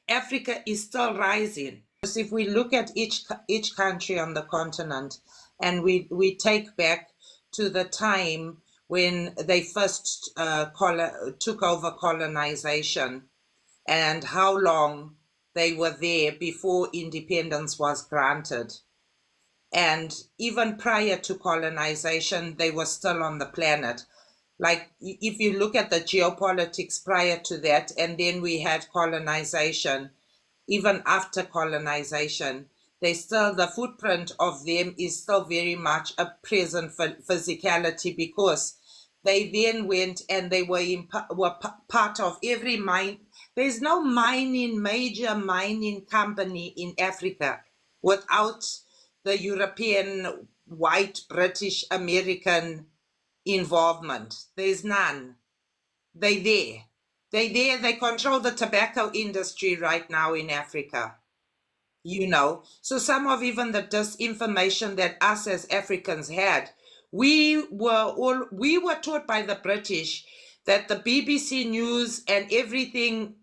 Africa is still rising. Because if we look at each country on the continent, and we take back to the time when they first took over colonization, and how long they were there before independence was granted. And even prior to colonization, they were still on the planet. Like, if you look at the geopolitics prior to that, and then we had colonization, even after colonization, the footprint of them is still very much a present physicality, because they then went and they were part of every mine. There's no major mining company in Africa without the European, white, British, American involvement. There's none. They there. They control the tobacco industry right now in Africa. So some of even the disinformation that us as Africans had, we were taught by the British that the BBC News and everything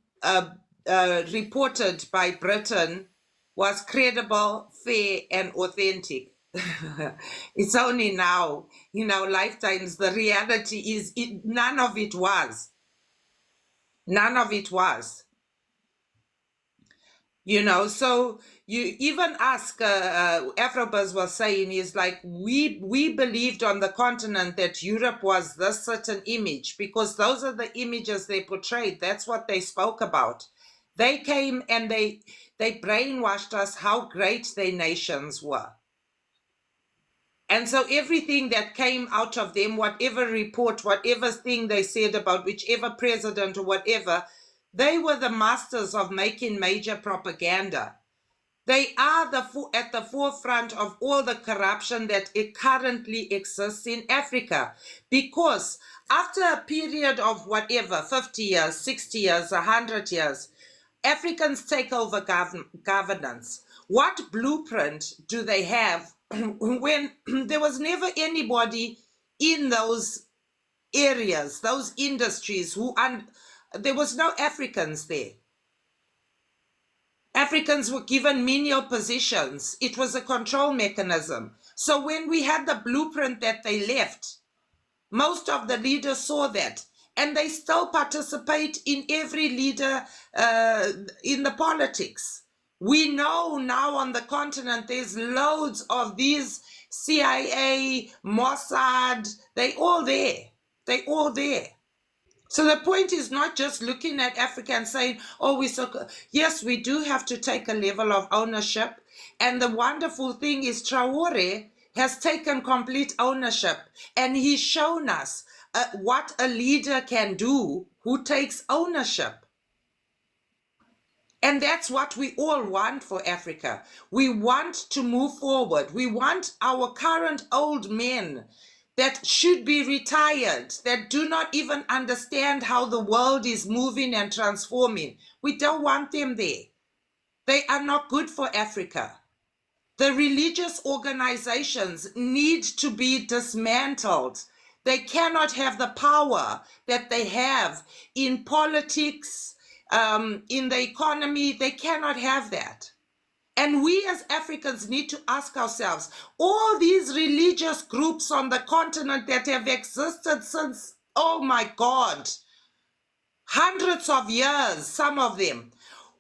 reported by Britain was credible, fair, and authentic. It's only now, lifetimes, the reality is none of it was. None of it was. So you even ask, Afrobuzz was saying, is like, we believed on the continent that Europe was this certain image, because those are the images they portrayed. That's what they spoke about. They came and they brainwashed us how great their nations were. And so everything that came out of them, whatever report, whatever thing they said about whichever president or whatever, they were the masters of making major propaganda. They are at the forefront of all the corruption that currently exists in Africa. Because after a period of whatever, 50 years, 60 years, 100 years, Africans take over governance. What blueprint do they have when there was never anybody in those areas, those industries, there was no Africans there. Africans were given menial positions. It was a control mechanism. So when we had the blueprint that they left, most of the leaders saw that, and they still participate in every leader in the politics. We know now on the continent there's loads of these CIA, Mossad, they all there. They all there. So the point is not just looking at Africa and saying, oh, yes, we do have to take a level of ownership. And the wonderful thing is Traore has taken complete ownership, and he's shown us what a leader can do who takes ownership. And that's what we all want for Africa. We want to move forward. We want our current old men that should be retired, that do not even understand how the world is moving and transforming. We don't want them there. They are not good for Africa. The religious organizations need to be dismantled. They cannot have the power that they have in politics, in the economy. They cannot have that. And we as Africans need to ask ourselves, all these religious groups on the continent that have existed since, oh my God, hundreds of years, some of them,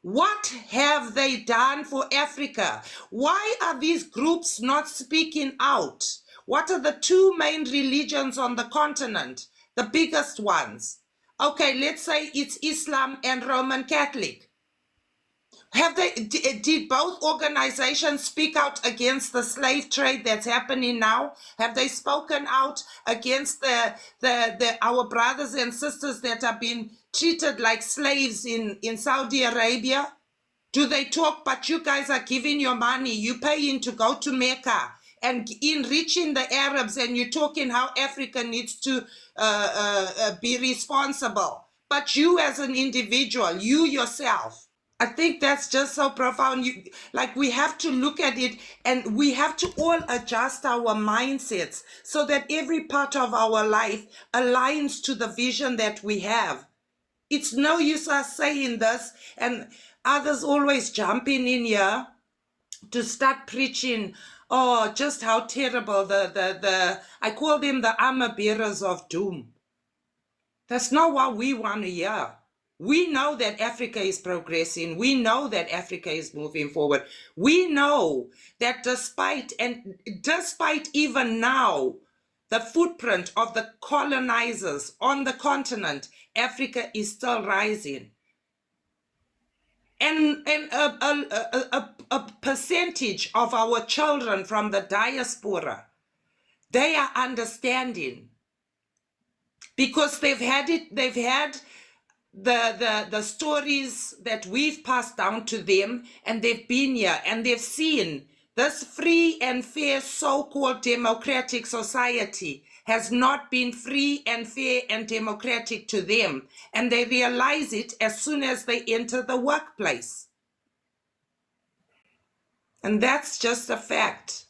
what have they done for Africa? Why are these groups not speaking out? What are the two main religions on the continent? The biggest ones. Okay, let's say it's Islam and Roman Catholic. Did both organizations speak out against the slave trade that's happening now? Have they spoken out against our brothers and sisters that are being treated like slaves in Saudi Arabia? Do they talk, but you guys are giving your money, you paying to go to Mecca and enriching the Arabs, and you're talking how Africa needs to be responsible. But you as an individual, you yourself, I think that's just so profound. We have to look at it, and we have to all adjust our mindsets so that every part of our life aligns to the vision that we have. It's no use us saying this, and Others always jumping in here to start preaching, oh, just how terrible I call them the armor bearers of doom. That's not what we want to hear. We know that Africa is progressing. We know that Africa is moving forward. We know that despite even now, the footprint of the colonizers on the continent, Africa is still rising. And a percentage of our children from the diaspora, they are understanding because they've had the stories that we've passed down to them, and they've been here and they've seen this free and fair so-called democratic society has not been free and fair and democratic to them, and they realize it as soon as they enter the workplace. And that's just a fact.